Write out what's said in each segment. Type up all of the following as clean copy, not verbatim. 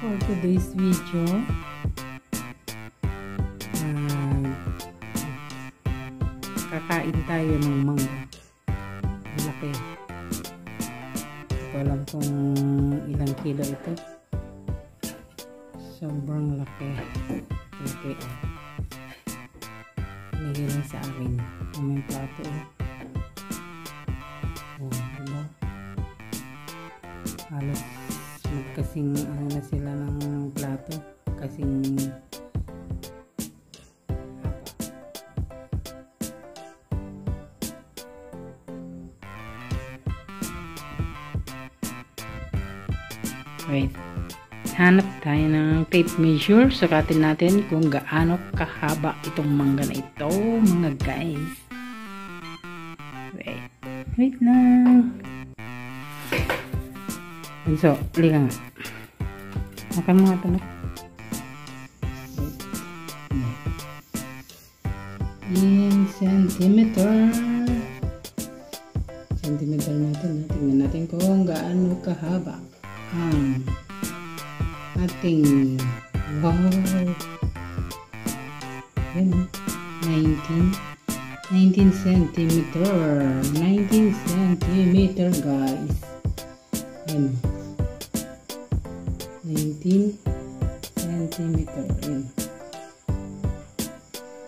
For today's video, kakain tayo ng mangga. Malaki. Hindi ko alam kung ilang kilo ito. Sobrang laki. Okay. Hinihiling sa akin. May plato. Diba? Halos magkasing ano na sila ng plato. Kasing wait. Hanap tayo ng tape measure. Sukatin natin kung gaano kahaba itong mangga na ito, mga guys. Wait lang. So, liga nga. Makan mo nga ito. In centimeter. Centimeter natin. Tingnan natin kung gaano kahaba ang ating wow. Yan, 19 centimeter. 19 centimeter, guys. Yan. 19 centimeter. Yan.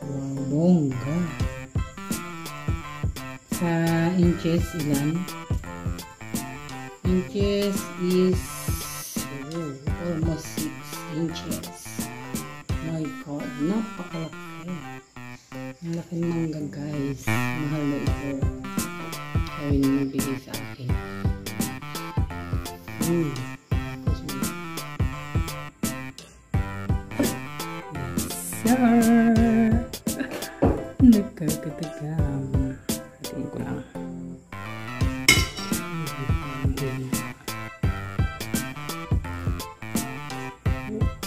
Wow, bongga. Sa inches, ilan? Inches is almost 6 inches. My God, napakalaki. Ang laki ng mangga, guys. Mahal na ito. Kaya yun nabigay sa akin. Sir! Nagkakatagam. Hatiin ko lang.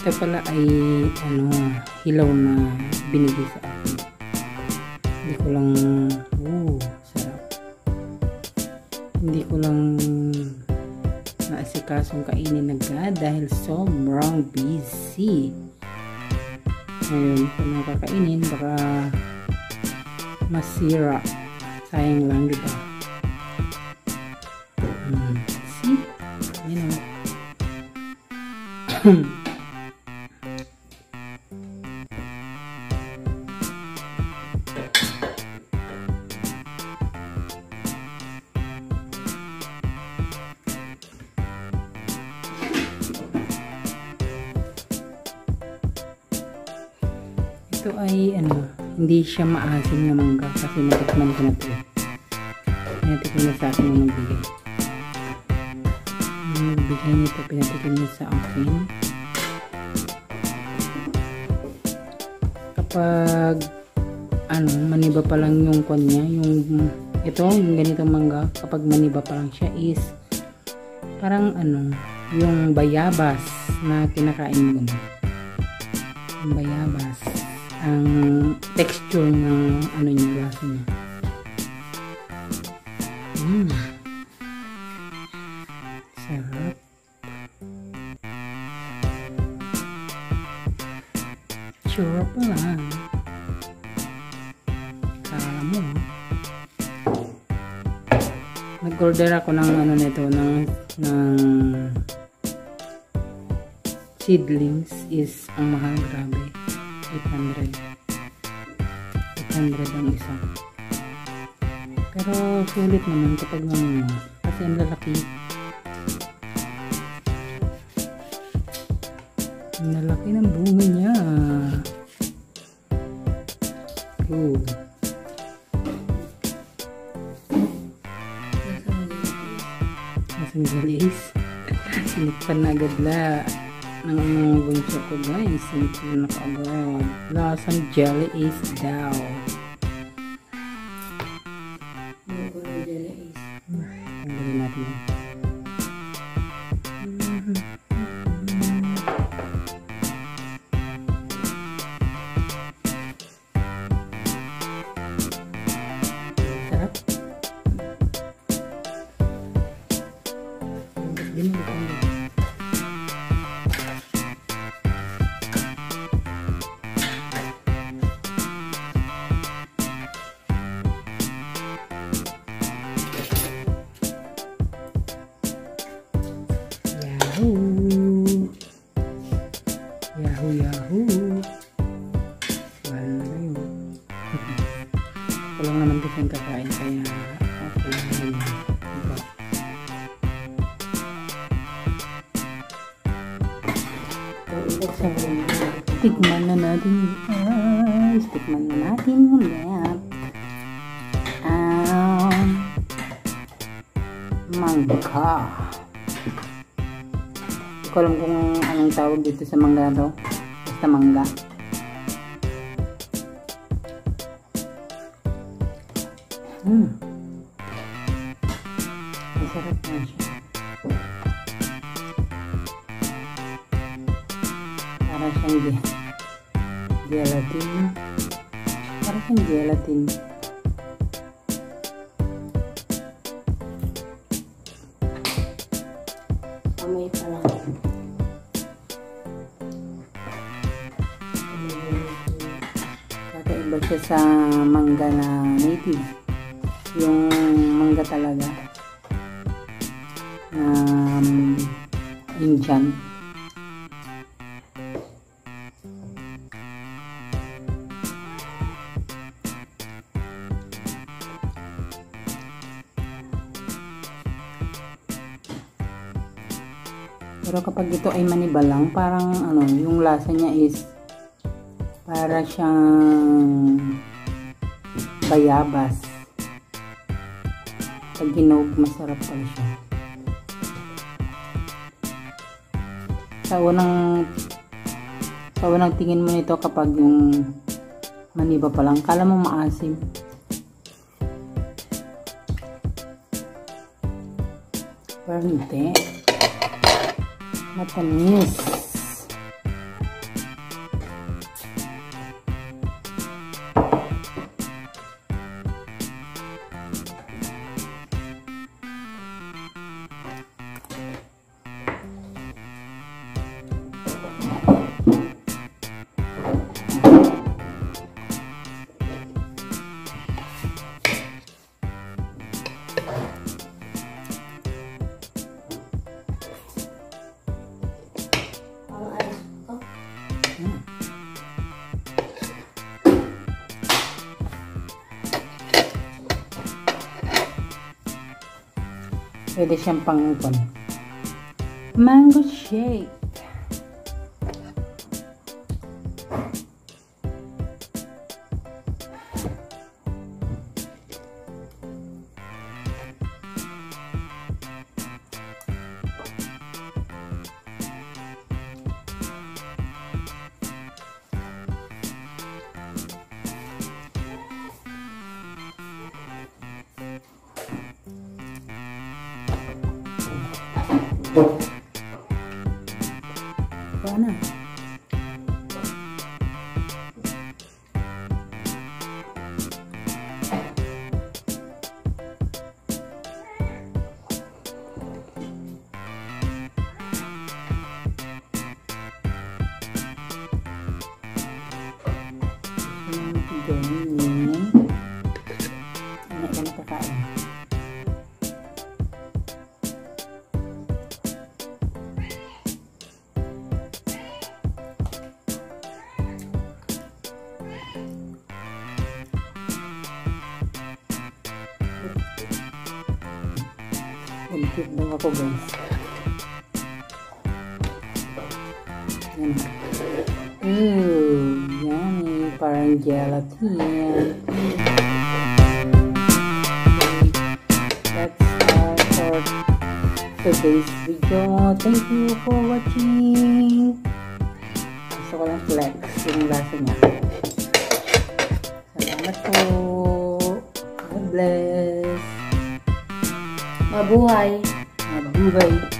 Ito pala ay hilaw na binigay sa akin. Hindi ko lang sarap. Hindi ko lang naasikasong kainin agad dahil sobrang busy. Ngayon kung nakakainin baka masira. Sayang lang, diba? See? Ayan o. Ito ay hindi siya maasim na mangga kasi natikman ko na ito. Pinatikman niya sa akin yung nagbigay. Yung nagbigay nito, pinatikman niya sa akin. Kapag maniba pa lang yung kwan niya, yung ganitong mangga, kapag maniba pa lang siya is parang yung bayabas na kinakain mo. Yung bayabas. Ang texture ng niya, lasa niya. Sarap. Sure pa lang. Kala mo. Nag-order ako ng nito, ng seedlings is ang mahal, grabe. 800 ang isa. Pero sulit naman kapag kasi ang lalaki. Ang lalaki ng bunga niya. Cool. Masang galis. Sinikpan na agad ng bunso ko, guys. Sinikpan na kaagad. Lasang jelly is daw. Tanggalin natin yan. Sarap. Binili ko. So, tikman na natin. Tikman na natin ulit. Mangga. Hindi ko alam kung anong tawag dito sa mangga to. Basta mangga. Masarap na siya. Para siyang gelatin. Para siyang gelatin. Amoy pa lang. Kakaiba siya sa mangga na native. Yung mangga talaga. Indian. Pero kapag ito ay maniba lang, parang ano, yung lasa niya is para siyang bayabas. Pag ginog, masarap pala siya. Sa unang tingin mo nito kapag yung maniba pa lang, kala mo maasim. Pero hindi. Matamis. Pwede siyang pangupon. Mango shake. Paano? Ano ka nakakain? Untit daw ako, guys. Yan. Yummy. Parang gelatin. That's all for today's video. Thank you for watching. Gusto ko lang flex yung lasa niya. Salamat po. God bless. Mabuhay. Mabuhay.